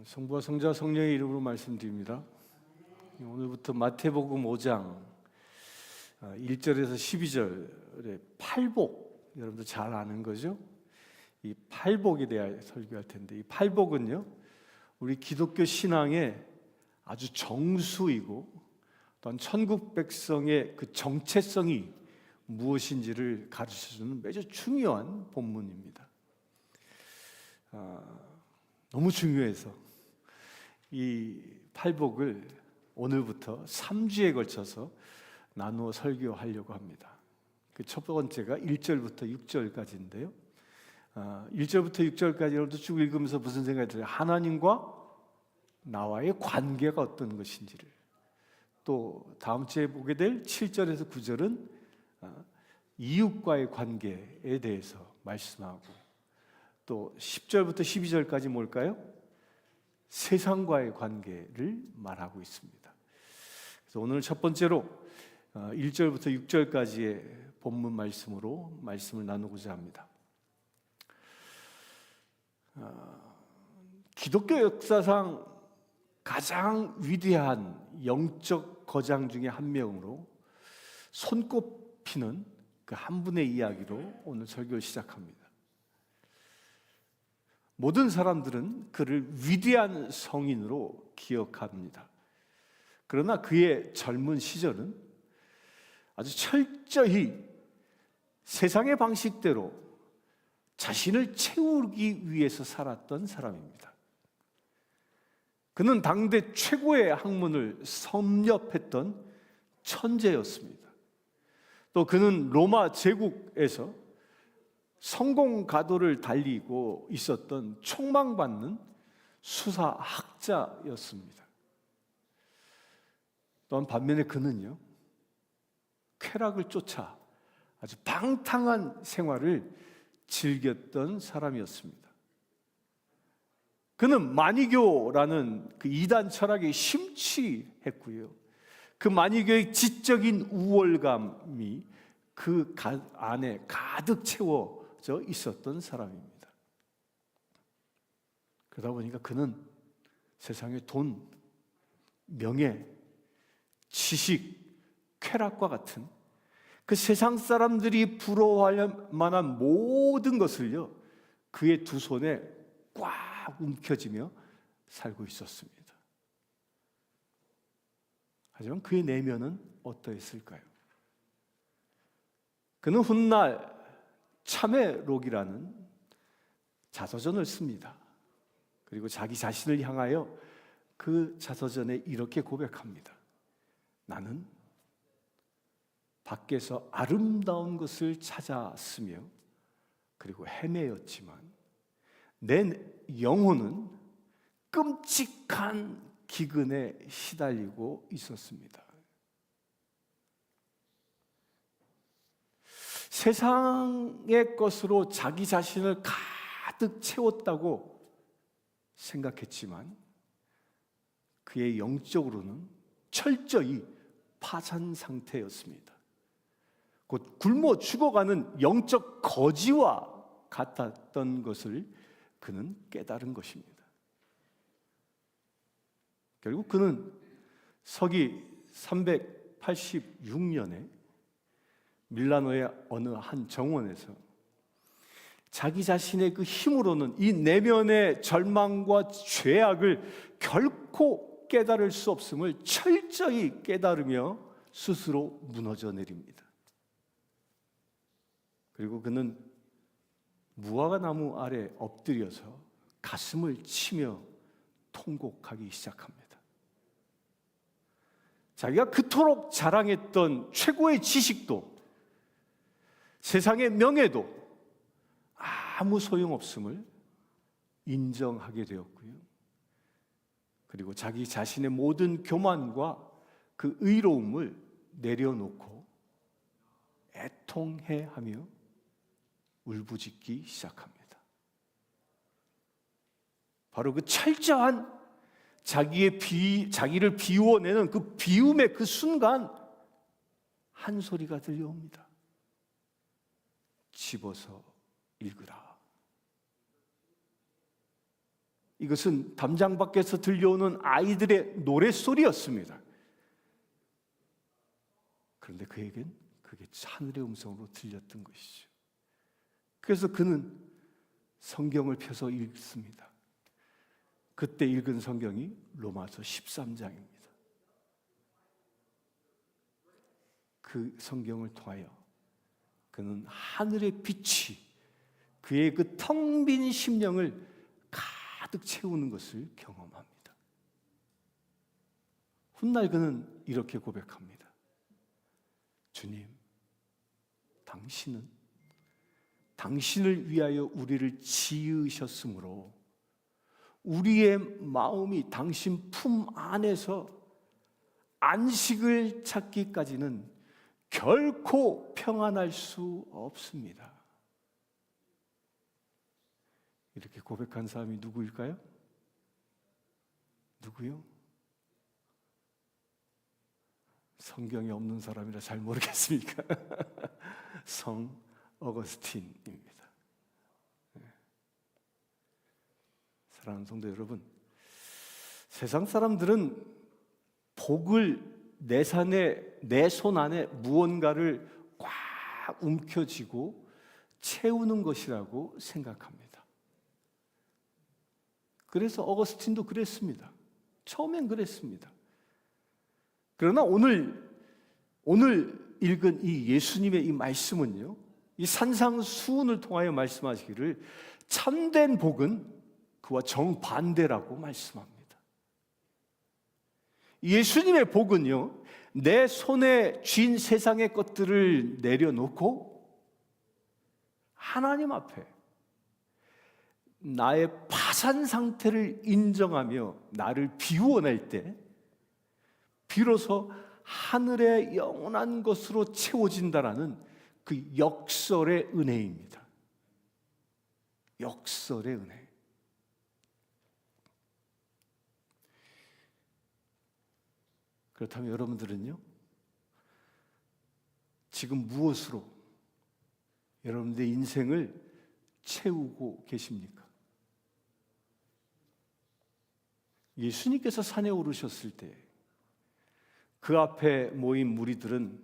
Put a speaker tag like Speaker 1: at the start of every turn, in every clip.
Speaker 1: 성부와 성자 성령의 이름으로 말씀드립니다. 오늘부터 마태복음 5장 1절에서 12절의 팔복, 여러분들 잘 아는 거죠? 이 팔복에 대해 설교할 텐데, 이 팔복은요 우리 기독교 신앙의 아주 정수이고 또한 천국 백성의 그 정체성이 무엇인지를 가르쳐주는 매우 중요한 본문입니다. 너무 중요해서 이 팔복을 오늘부터 3주에 걸쳐서 나누어 설교하려고 합니다. 그 첫 번째가 1절부터 6절까지인데요. 1절부터 6절까지 쭉 읽으면서 무슨 생각이 들어요? 하나님과 나와의 관계가 어떤 것인지를, 또 다음 주에 보게 될 7절에서 9절은 이웃과의 관계에 대해서 말씀하고, 또 10절부터 12절까지 뭘까요? 세상과의 관계를 말하고 있습니다. 그래서 오늘 첫 번째로 1절부터 6절까지의 본문 말씀으로 말씀을 나누고자 합니다. 기독교 역사상 가장 위대한 영적 거장 중에 한 명으로 손꼽히는 그 한 분의 이야기로 오늘 설교를 시작합니다. 모든 사람들은 그를 위대한 성인으로 기억합니다. 그러나 그의 젊은 시절은 아주 철저히 세상의 방식대로 자신을 채우기 위해서 살았던 사람입니다. 그는 당대 최고의 학문을 섭렵했던 천재였습니다. 또 그는 로마 제국에서 성공가도를 달리고 있었던 촉망받는 수사학자였습니다. 또한 반면에 그는요, 쾌락을 쫓아 아주 방탕한 생활을 즐겼던 사람이었습니다. 그는 마니교라는 그 이단 철학에 심취했고요, 그 마니교의 지적인 우월감이 그 안에 가득 채워져 있었던 사람입니다. 그러다 보니까 그는 세상의 돈, 명예, 지식, 쾌락과 같은 그 세상 사람들이 부러워할 만한 모든 것을요, 그의 두 손에 꽉 움켜쥐며 살고 있었습니다. 하지만 그의 내면은 어떠했을까요? 그는 훗날 참회록이라는 자서전을 씁니다. 그리고 자기 자신을 향하여 그 자서전에 이렇게 고백합니다. 나는 밖에서 아름다운 것을 찾았으며 그리고 헤매였지만 내 영혼은 끔찍한 기근에 시달리고 있었습니다. 세상의 것으로 자기 자신을 가득 채웠다고 생각했지만 그의 영적으로는 철저히 파산 상태였습니다. 곧 굶어 죽어가는 영적 거지와 같았던 것을 그는 깨달은 것입니다. 결국 그는 서기 386년에 밀라노의 어느 한 정원에서 자기 자신의 그 힘으로는 이 내면의 절망과 죄악을 결코 깨달을 수 없음을 철저히 깨달으며 스스로 무너져 내립니다. 그리고 그는 무화과 나무 아래 엎드려서 가슴을 치며 통곡하기 시작합니다. 자기가 그토록 자랑했던 최고의 지식도 세상의 명예도 아무 소용없음을 인정하게 되었고요. 그리고 자기 자신의 모든 교만과 그 의로움을 내려놓고 애통해하며 울부짖기 시작합니다. 바로 그 철저한 자기를 비워내는 그 비움의 그 순간 한 소리가 들려옵니다. 집어서 읽으라. 이것은 담장 밖에서 들려오는 아이들의 노랫소리였습니다. 그런데 그에겐 그게 하늘의 음성으로 들렸던 것이죠. 그래서 그는 성경을 펴서 읽습니다. 그때 읽은 성경이 로마서 13장입니다. 그 성경을 통하여 그는 하늘의 빛이 그의 그 텅 빈 심령을 가득 채우는 것을 경험합니다. 훗날 그는 이렇게 고백합니다. 주님, 당신을 위하여 우리를 지으셨으므로 우리의 마음이 당신 품 안에서 안식을 찾기까지는 결코 평안할 수 없습니다. 이렇게 고백한 사람이 누구일까요? 누구요? 성경에 없는 사람이라 잘 모르겠습니까? 성 어거스틴입니다. 사랑하는 성도 여러분, 세상 사람들은 복을 내 손 안에 무언가를 꽉 움켜쥐고 채우는 것이라고 생각합니다. 그래서 어거스틴도 그랬습니다. 처음엔 그랬습니다. 그러나 오늘 읽은 이 예수님의 이 말씀은요, 이 산상수훈을 통하여 말씀하시기를 참된 복은 그와 정반대라고 말씀합니다. 예수님의 복은요, 내 손에 쥔 세상의 것들을 내려놓고 하나님 앞에 나의 파산 상태를 인정하며 나를 비워낼 때 비로소 하늘의 영원한 것으로 채워진다라는 그 역설의 은혜입니다. 역설의 은혜. 그렇다면 여러분들은요, 지금 무엇으로 여러분들의 인생을 채우고 계십니까? 예수님께서 산에 오르셨을 때 그 앞에 모인 무리들은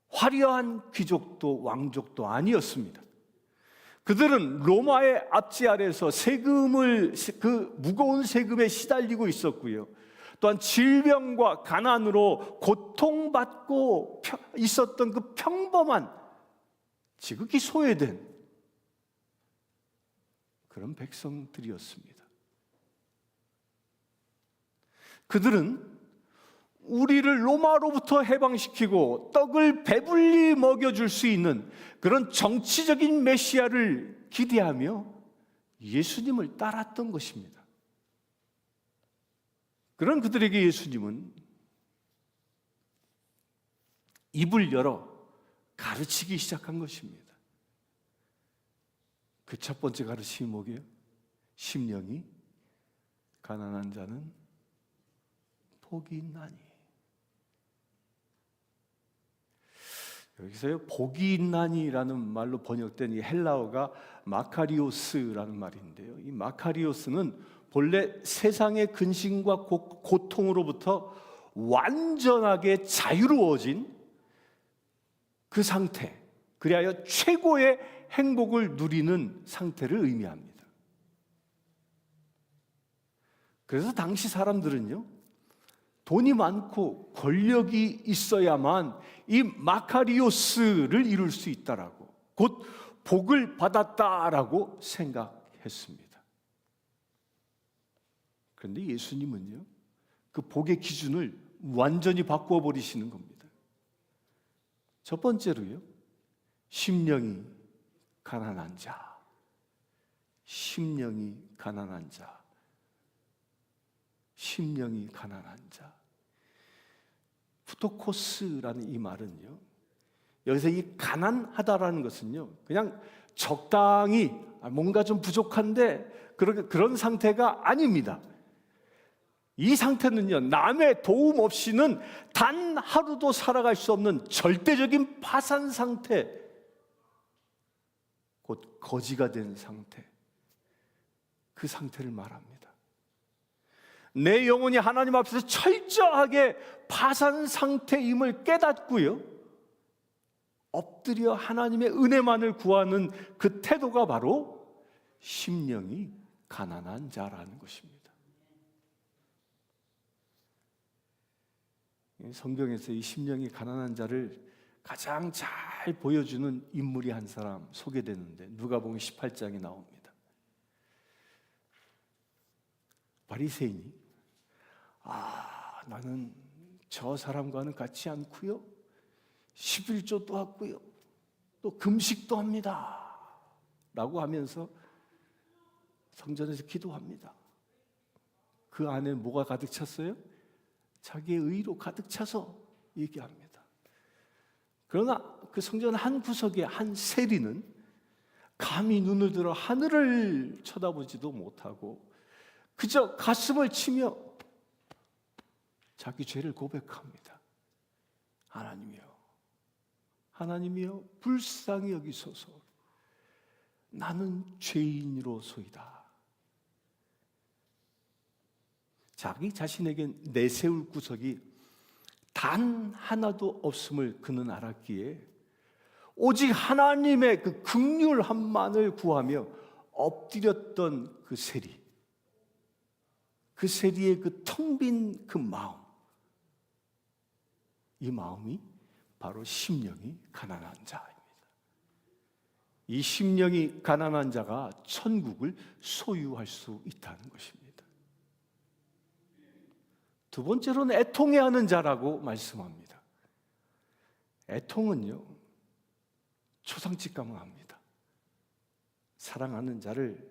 Speaker 1: 화려한 귀족도 왕족도 아니었습니다. 그들은 로마의 압제 아래서 그 무거운 세금에 시달리고 있었고요. 또한 질병과 가난으로 고통받고 있었던 그 평범한 지극히 소외된 그런 백성들이었습니다. 그들은 우리를 로마로부터 해방시키고 떡을 배불리 먹여줄 수 있는 그런 정치적인 메시아를 기대하며 예수님을 따랐던 것입니다. 그런 그들에게 예수님은 입을 열어 가르치기 시작한 것입니다. 그 첫 번째 가르침이 뭐게요? 심령이 가난한 자는 복이 있나니. 여기서요, 복이 있나니라는 말로 번역된 이 헬라어가 마카리오스라는 말인데요, 이 마카리오스는 본래 세상의 근심과 고통으로부터 완전하게 자유로워진 그 상태, 그리하여 최고의 행복을 누리는 상태를 의미합니다. 그래서 당시 사람들은요, 돈이 많고 권력이 있어야만 이 마카리오스를 이룰 수 있다라고, 곧 복을 받았다라고 생각했습니다. 그런데 예수님은요, 그 복의 기준을 완전히 바꾸어 버리시는 겁니다. 첫 번째로요, 심령이 가난한 자, 심령이 가난한 자, 심령이 가난한 자. 푸토코스라는 이 말은요, 여기서 이 가난하다라는 것은요, 그냥 적당히 뭔가 좀 부족한데 그런 상태가 아닙니다. 이 상태는요, 남의 도움 없이는 단 하루도 살아갈 수 없는 절대적인 파산 상태, 곧 거지가 된 상태, 그 상태를 말합니다. 내 영혼이 하나님 앞에서 철저하게 파산 상태임을 깨닫고요, 엎드려 하나님의 은혜만을 구하는 그 태도가 바로 심령이 가난한 자라는 것입니다. 성경에서 이 심령이 가난한 자를 가장 잘 보여주는 인물이 한 사람 소개되는데 누가복음 18장에 나옵니다. 바리새인이 나는 저 사람과는 같지 않고요, 11조도 하고요, 또 금식도 합니다 라고 하면서 성전에서 기도합니다. 그 안에 뭐가 가득 찼어요? 자기의 의로 가득 차서 얘기합니다. 그러나 그 성전 한 구석에 한 세리는 감히 눈을 들어 하늘을 쳐다보지도 못하고 그저 가슴을 치며 자기 죄를 고백합니다. 하나님이여 불쌍히 여기소서. 나는 죄인이로소이다. 자기 자신에겐 내세울 구석이 단 하나도 없음을 그는 알았기에 오직 하나님의 그 긍휼함만을 구하며 엎드렸던 그 세리, 그 세리의 그 텅 빈 그 마음, 이 마음이 바로 심령이 가난한 자입니다. 이 심령이 가난한 자가 천국을 소유할 수 있다는 것입니다. 두 번째로는 애통해하는 자라고 말씀합니다. 애통은요, 초상집감합니다. 사랑하는 자를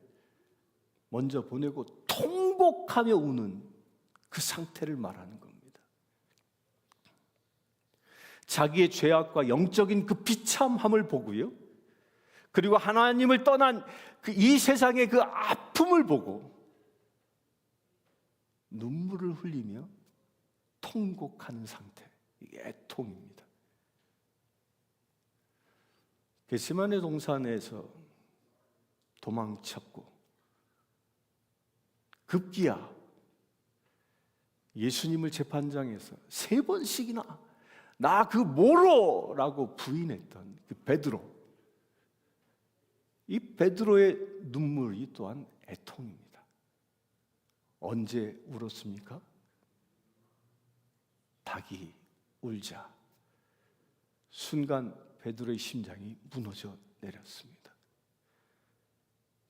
Speaker 1: 먼저 보내고 통곡하며 우는 그 상태를 말하는 겁니다. 자기의 죄악과 영적인 그 비참함을 보고요, 그리고 하나님을 떠난 이 세상의 그 아픔을 보고 눈물을 흘리며 통곡하는 상태, 이게 애통입니다. 겟세마네 동산에서 도망쳤고 급기야 예수님을 재판장에서 3번씩이나 나 그 모로라고 부인했던 그 베드로, 이 베드로의 눈물이 또한 애통입니다. 언제 울었습니까? 닭이 울자 순간 베드로의 심장이 무너져 내렸습니다.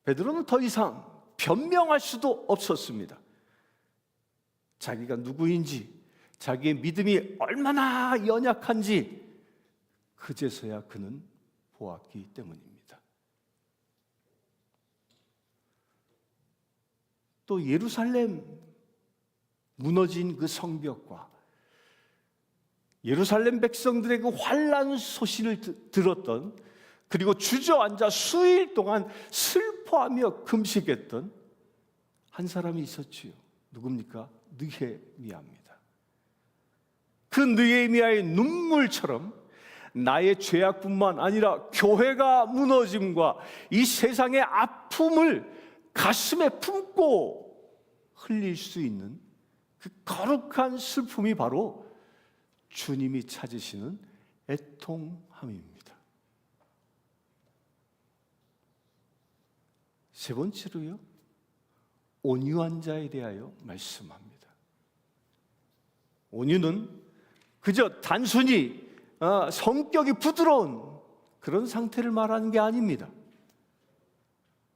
Speaker 1: 베드로는 더 이상 변명할 수도 없었습니다. 자기가 누구인지, 자기의 믿음이 얼마나 연약한지 그제서야 그는 보았기 때문입니다. 또 예루살렘 무너진 그 성벽과 예루살렘 백성들의 그 환난 소식을 들었던, 그리고 주저앉아 수일 동안 슬퍼하며 금식했던 한 사람이 있었지요. 누굽니까? 느헤미야입니다. 그 느헤미야의 눈물처럼 나의 죄악뿐만 아니라 교회가 무너짐과 이 세상의 아픔을 가슴에 품고 흘릴 수 있는 그 거룩한 슬픔이 바로 주님이 찾으시는 애통함입니다. 세 번째로요, 온유한 자에 대하여 말씀합니다. 온유는 그저 단순히 성격이 부드러운 그런 상태를 말하는 게 아닙니다.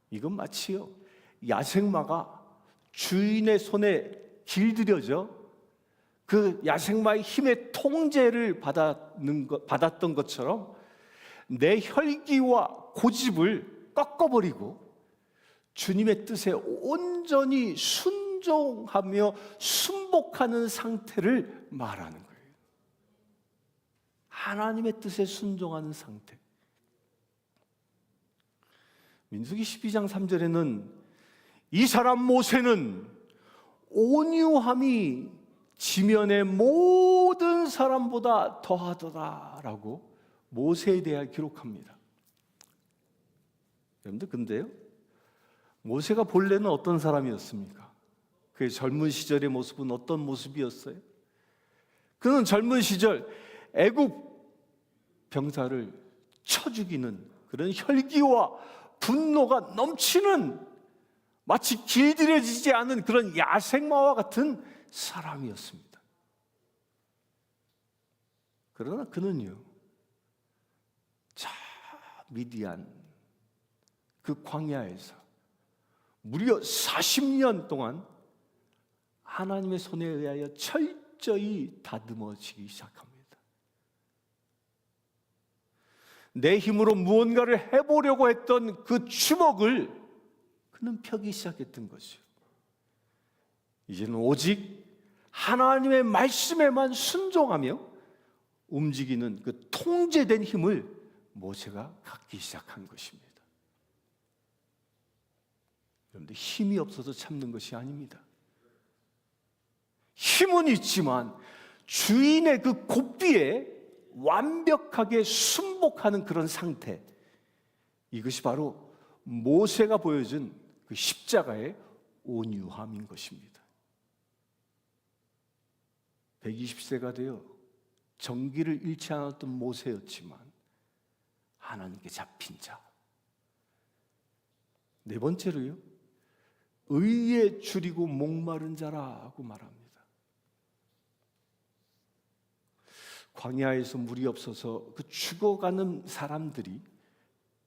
Speaker 1: 이건 마치요, 야생마가 주인의 손에 길들여져 그 야생마의 힘의 통제를 받았던 것처럼 내 혈기와 고집을 꺾어버리고 주님의 뜻에 온전히 순종하며 순복하는 상태를 말하는 거예요. 하나님의 뜻에 순종하는 상태. 민수기 12장 3절에는 이 사람 모세는 온유함이 지면의 모든 사람보다 더하더라라고 모세에 대해 기록합니다. 여러분들, 근데요, 모세가 본래는 어떤 사람이었습니까? 그의 젊은 시절의 모습은 어떤 모습이었어요? 그는 젊은 시절 애굽 병사를 쳐 죽이는 그런 혈기와 분노가 넘치는, 마치 길들여지지 않은 그런 야생마와 같은 사람이었습니다. 그러나 그는요, 자 미디안 그 광야에서 무려 40년 동안 하나님의 손에 의하여 철저히 다듬어지기 시작합니다. 내 힘으로 무언가를 해보려고 했던 그 주먹을 그는 펴기 시작했던 것이요. 이제는 오직 하나님의 말씀에만 순종하며 움직이는 그 통제된 힘을 모세가 갖기 시작한 것입니다. 그런데 힘이 없어서 참는 것이 아닙니다. 힘은 있지만 주인의 그 고삐에 완벽하게 순복하는 그런 상태, 이것이 바로 모세가 보여준 그 십자가의 온유함인 것입니다. 120세가 되어 정기를 잃지 않았던 모세였지만 하나님께 잡힌 자. 네 번째로요, 의에 줄이고 목마른 자라고 말합니다. 광야에서 물이 없어서 그 죽어가는 사람들이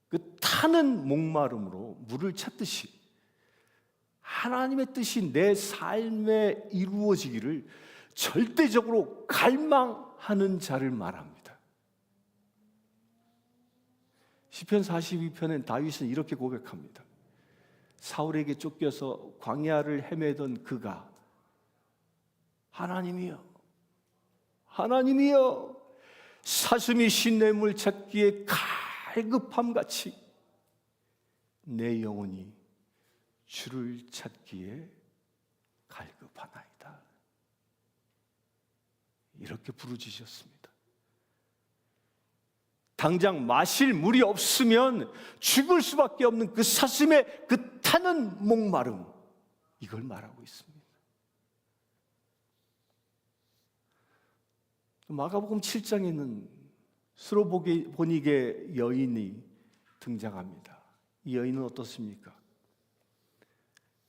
Speaker 1: 그 타는 목마름으로 물을 찾듯이 하나님의 뜻이 내 삶에 이루어지기를 절대적으로 갈망하는 자를 말합니다. 시편 42편엔 다윗은 이렇게 고백합니다. 사울에게 쫓겨서 광야를 헤매던 그가 하나님이여, 하나님이여, 사슴이 시냇물 찾기에 갈급함같이 내 영혼이 주를 찾기에 갈급하나이다. 이렇게 부르짖으셨습니다. 당장 마실 물이 없으면 죽을 수밖에 없는 그 사슴의 그 타는 목마름, 이걸 말하고 있습니다. 마가복음 7장에는 스로보니게 여인이 등장합니다. 이 여인은 어떻습니까?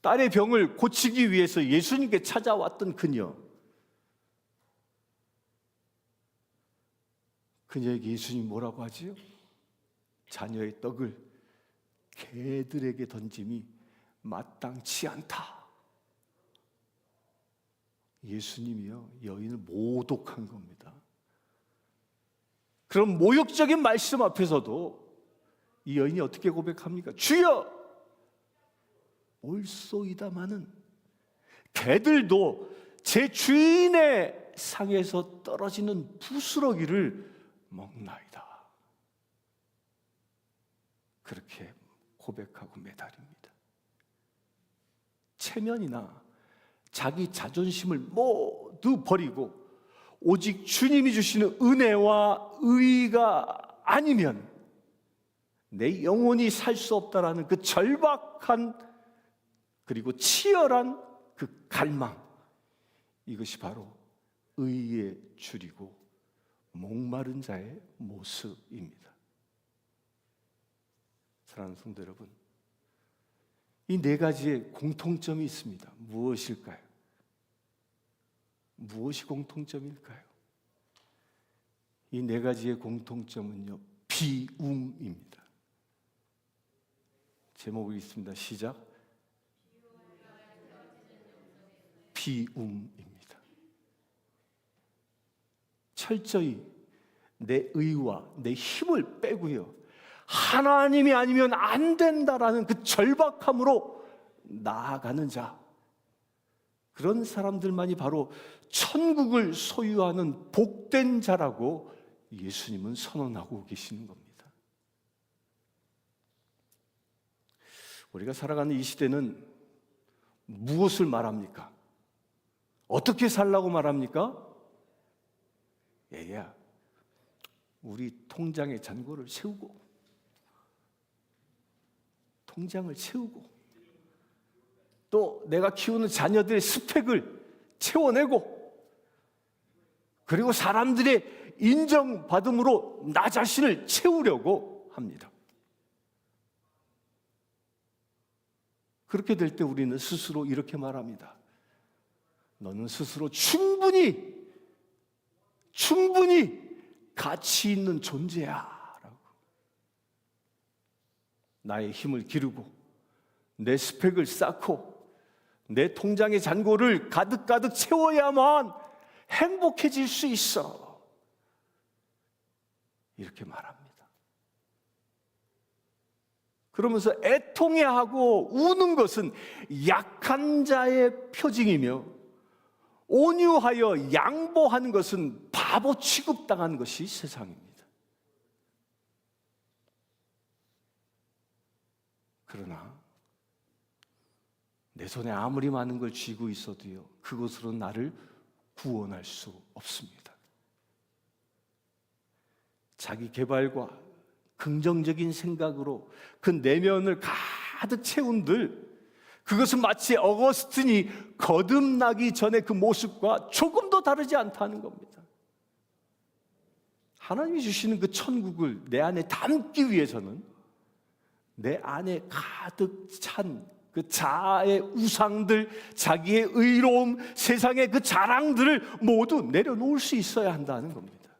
Speaker 1: 딸의 병을 고치기 위해서 예수님께 찾아왔던 그녀. 그녀에게 예수님이 뭐라고 하지요? 자녀의 떡을 개들에게 던짐이 마땅치 않다. 예수님이요, 여인을 모독한 겁니다. 그런 모욕적인 말씀 앞에서도 이 여인이 어떻게 고백합니까? 주여, 옳소이다마는 개들도 제 주인의 상에서 떨어지는 부스러기를 먹나이다. 그렇게 고백하고 매달립니다. 체면이나 자기 자존심을 모두 버리고 오직 주님이 주시는 은혜와 의가 아니면 내 영혼이 살 수 없다라는 그 절박한 그리고 치열한 그 갈망, 이것이 바로 의에 줄이고 목마른 자의 모습입니다. 사랑하는 성도 여러분, 이 네 가지의 공통점이 있습니다. 무엇일까요? 무엇이 공통점일까요? 이 네 가지의 공통점은요, 비움입니다. 제목이 있습니다. 시작. 비움입니다. 철저히 내 의와 내 힘을 빼고요, 하나님이 아니면 안 된다라는 그 절박함으로 나아가는 자, 그런 사람들만이 바로 천국을 소유하는 복된 자라고 예수님은 선언하고 계시는 겁니다. 우리가 살아가는 이 시대는 무엇을 말합니까? 어떻게 살라고 말합니까? 얘야, 우리 통장의 잔고를 채우고, 통장을 채우고, 또 내가 키우는 자녀들의 스펙을 채워내고, 그리고 사람들의 인정받음으로 나 자신을 채우려고 합니다. 그렇게 될 때 우리는 스스로 이렇게 말합니다. 너는 스스로 충분히 가치 있는 존재야 라고. 나의 힘을 기르고 내 스펙을 쌓고 내 통장의 잔고를 가득가득 채워야만 행복해질 수 있어, 이렇게 말합니다. 그러면서 애통해하고 우는 것은 약한 자의 표징이며, 온유하여 양보하는 것은 바보 취급당한 것이 세상입니다. 그러나 내 손에 아무리 많은 걸 쥐고 있어도요, 그것으로 나를 구원할 수 없습니다. 자기 개발과 긍정적인 생각으로 그 내면을 가득 채운들, 그것은 마치 어거스틴이 거듭나기 전에 그 모습과 조금도 다르지 않다는 겁니다. 하나님이 주시는 그 천국을 내 안에 담기 위해서는 내 안에 가득 찬 그 자아의 우상들, 자기의 의로움, 세상의 그 자랑들을 모두 내려놓을 수 있어야 한다는 겁니다.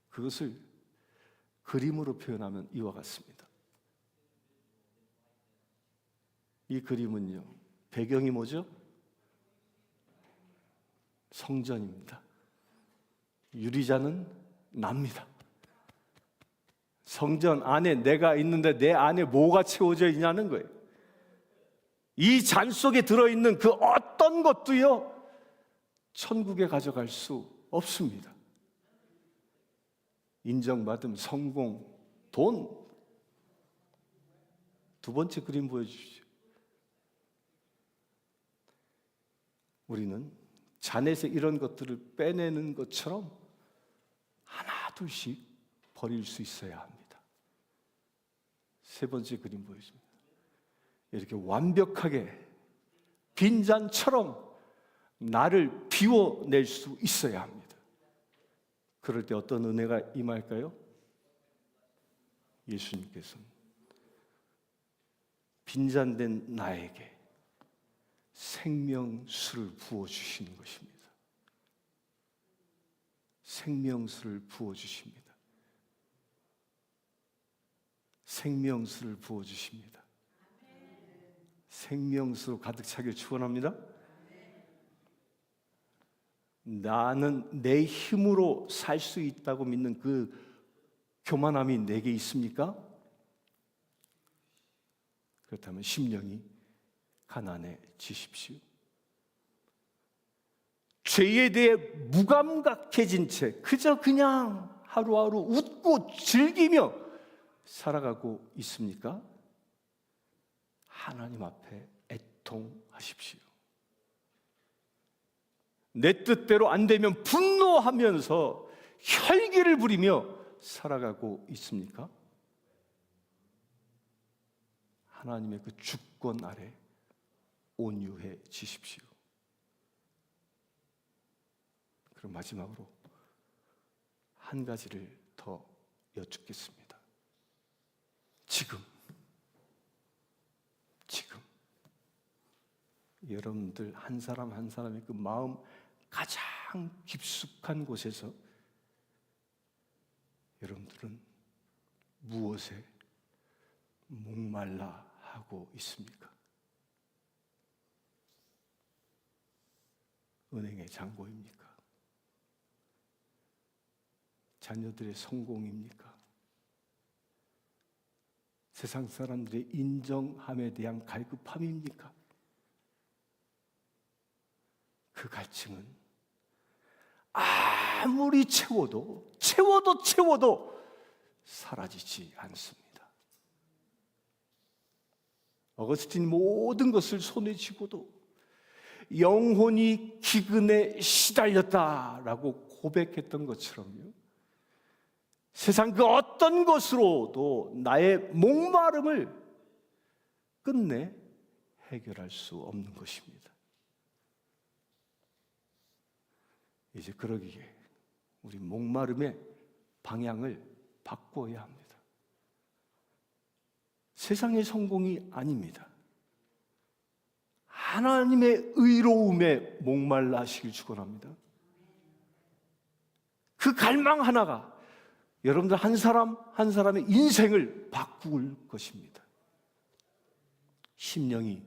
Speaker 1: 그것을 그림으로 표현하면 이와 같습니다. 이 그림은요, 배경이 뭐죠? 성전입니다. 유리잔은 납니다. 성전 안에 내가 있는데 내 안에 뭐가 채워져 있냐는 거예요. 이 잔 속에 들어있는 그 어떤 것도요, 천국에 가져갈 수 없습니다. 인정받음, 성공, 돈. 두 번째 그림 보여주십시오. 우리는 잔에서 이런 것들을 빼내는 것처럼 하나 둘씩 버릴 수 있어야 합니다. 세 번째 그림 보여줍니다. 이렇게 완벽하게 빈잔처럼 나를 비워낼 수 있어야 합니다. 그럴 때 어떤 은혜가 임할까요? 예수님께서는 빈잔된 나에게 생명수를 부어주시는 것입니다. 생명수를 부어주십니다. 생명수를 부어주십니다. 생명수로 가득 차길 축원합니다. 나는 내 힘으로 살 수 있다고 믿는 그 교만함이 내게 있습니까? 그렇다면 심령이 가난해지십시오. 죄에 대해 무감각해진 채 그저 그냥 하루하루 웃고 즐기며 살아가고 있습니까? 하나님 앞에 애통하십시오. 내 뜻대로 안 되면 분노하면서 혈기를 부리며 살아가고 있습니까? 하나님의 그 주권 아래 온유해지십시오. 그럼 마지막으로 한 가지를 더 여쭙겠습니다. 지금 여러분들 한 사람 한 사람의 그 마음 가장 깊숙한 곳에서 여러분들은 무엇에 목말라 하고 있습니까? 은행의 잔고입니까? 자녀들의 성공입니까? 세상 사람들의 인정함에 대한 갈급함입니까? 그 갈증은 아무리 채워도 사라지지 않습니다. 어거스틴 모든 것을 손에 쥐고도 영혼이 기근에 시달렸다라고 고백했던 것처럼요, 세상 그 어떤 것으로도 나의 목마름을 끝내 해결할 수 없는 것입니다. 이제 그러기에 우리 목마름의 방향을 바꿔야 합니다. 세상의 성공이 아닙니다. 하나님의 의로움에 목말라 하시길 축원합니다. 그 갈망 하나가 여러분들 한 사람 한 사람의 인생을 바꿀 것입니다. 심령이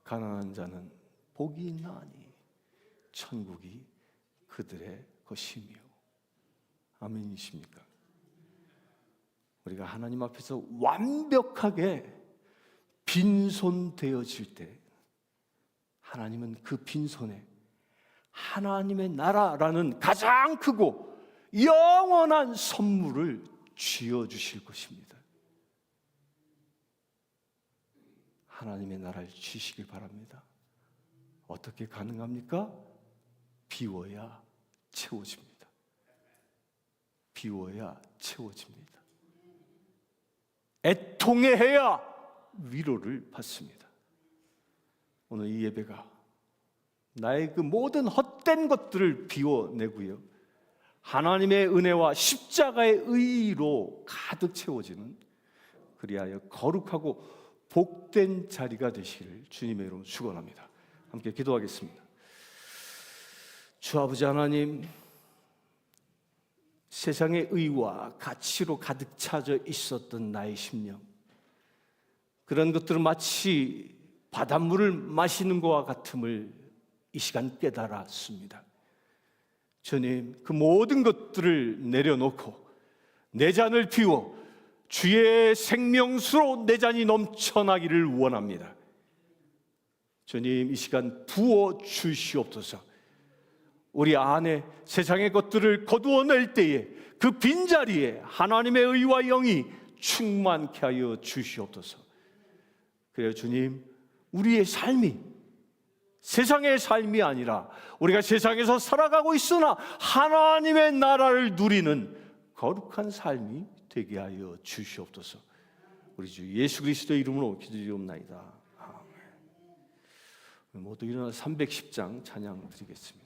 Speaker 1: 가난한 자는 복이 있나니 천국이 그들의 것이며. 아멘이십니까? 우리가 하나님 앞에서 완벽하게 빈손되어질 때 하나님은 그 빈손에 하나님의 나라라는 가장 크고 영원한 선물을 쥐어주실 것입니다. 하나님의 나라를 주시길 바랍니다. 어떻게 가능합니까? 비워야 채워집니다. 비워야 채워집니다. 애통해야 위로를 받습니다. 오늘 이 예배가 나의 그 모든 헛된 것들을 비워내고요, 하나님의 은혜와 십자가의 의로 가득 채워지는, 그리하여 거룩하고 복된 자리가 되시기를 주님의 이름으로 축원합니다. 함께 기도하겠습니다. 주 아버지 하나님, 세상의 의와 가치로 가득 차져 있었던 나의 심령, 그런 것들은 마치 바닷물을 마시는 것과 같음을 이 시간 깨달았습니다. 주님, 그 모든 것들을 내려놓고 내 잔을 비워 주의 생명수로 내 잔이 넘쳐나기를 원합니다. 주님, 이 시간 부어 주시옵소서. 우리 안에 세상의 것들을 거두어낼 때에 그 빈자리에 하나님의 의와 영이 충만케 하여 주시옵소서. 그래요 주님, 우리의 삶이 세상의 삶이 아니라 우리가 세상에서 살아가고 있으나 하나님의 나라를 누리는 거룩한 삶이 되게 하여 주시옵소서. 우리 주 예수 그리스도의 이름으로 기도드리옵나이다. 아멘. 모두 일어나 310장 찬양 드리겠습니다.